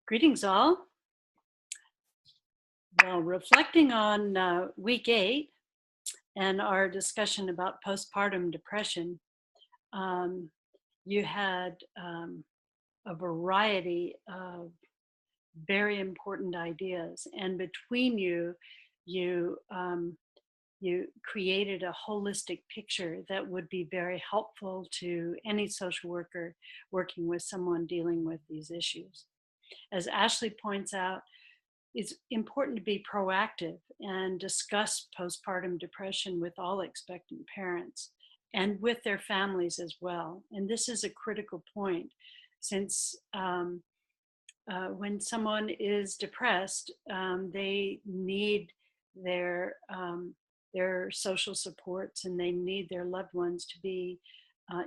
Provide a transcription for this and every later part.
Greetings, all. Well, reflecting on week 8 and our discussion about postpartum depression, um, you had a variety of very important ideas, and between you, you um, you created a holistic picture that would be very helpful to any social worker working with someone dealing with these issues. As Ashley points out, it's important to be proactive and discuss postpartum depression with all expectant parents and with their families as well. And this is a critical point since when someone is depressed, they need their their social supports and they need their loved ones to be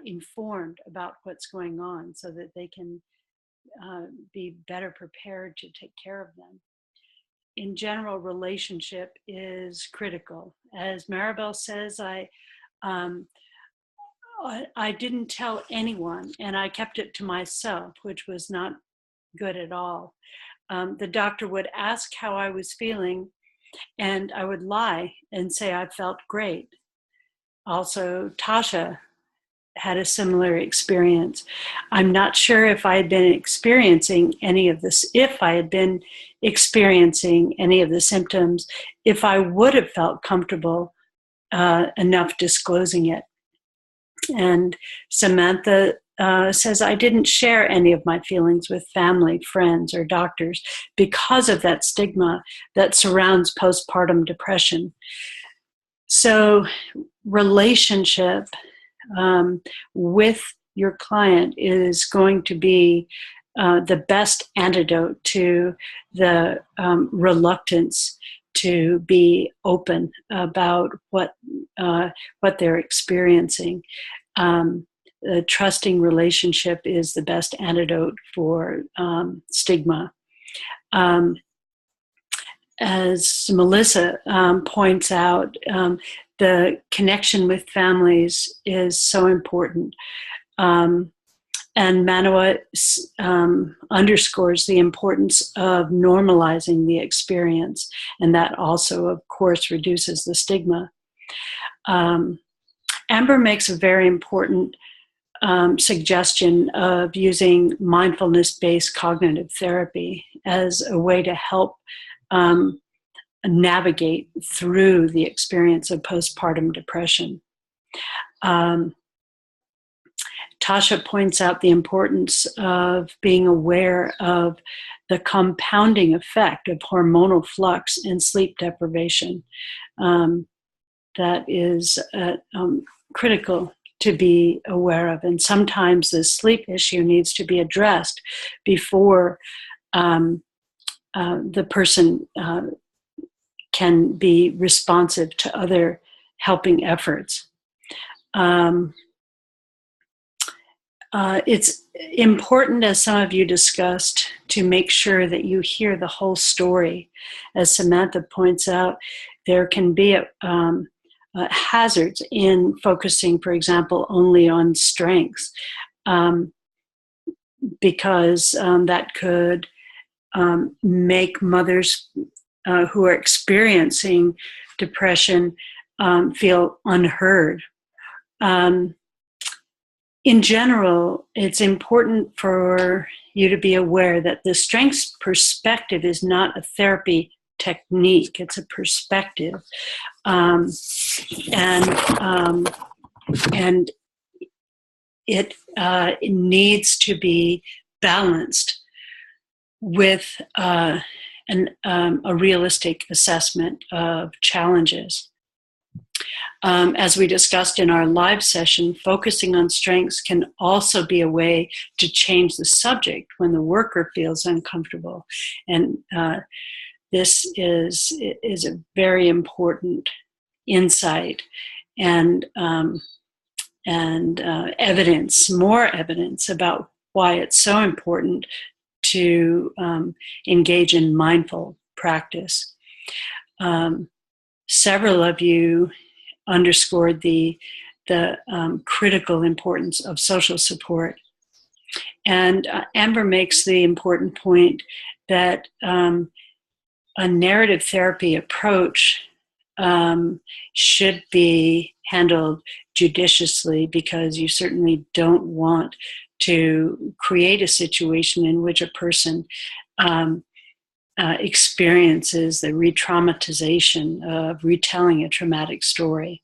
informed about what's going on so that they can be better prepared to take care of them. In general, relationship is critical. As Maribel says, um, I didn't tell anyone, and I kept it to myself, which was not good at all. The doctor would ask how I was feeling, and I would lie and say I felt great. Also, Tasha had a similar experience. I'm not sure if I had been experiencing any of this, if I had been experiencing any of the symptoms, if I would have felt comfortable enough disclosing it. And Samantha says, I didn't share any of my feelings with family, friends, or doctors because of that stigma that surrounds postpartum depression. So relationship with your client is going to be the best antidote to the reluctance to be open about what they're experiencing. A trusting relationship is the best antidote for stigma. As Melissa points out, the connection with families is so important. And Manoa underscores the importance of normalizing the experience, and that also, of course, reduces the stigma. Amber makes a very important suggestion of using mindfulness-based cognitive therapy as a way to help navigate through the experience of postpartum depression. Tasha points out the importance of being aware of the compounding effect of hormonal flux and sleep deprivation. That is critical to be aware of. And sometimes the sleep issue needs to be addressed before the person can be responsive to other helping efforts. It's important, as some of you discussed, to make sure that you hear the whole story. As Samantha points out, there can be hazards in focusing, for example, only on strengths, because that could make mothers who are experiencing depression feel unheard. In general, it's important for you to be aware that the strengths perspective is not a therapy technique, it's a perspective. And it needs to be balanced with a realistic assessment of challenges. As we discussed in our live session, focusing on strengths can also be a way to change the subject when the worker feels uncomfortable. And this is a very important insight and evidence, more evidence about why it's so important to engage in mindful practice. Several of you underscored the critical importance of social support. And Amber makes the important point that a narrative therapy approach should be handled judiciously, because you certainly don't want to create a situation in which a person experiences the re-traumatization of retelling a traumatic story.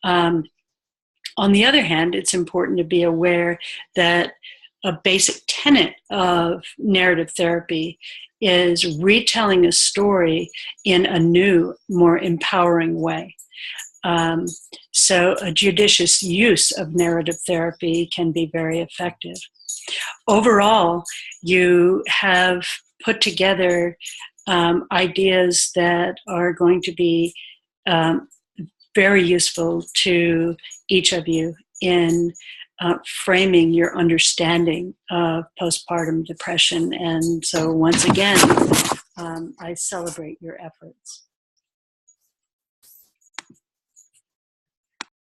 On the other hand, it's important to be aware that a basic tenet of narrative therapy is retelling a story in a new, more empowering way. So a judicious use of narrative therapy can be very effective. Overall, you have put together ideas that are going to be very useful to each of you in framing your understanding of postpartum depression. And so once again, I celebrate your efforts.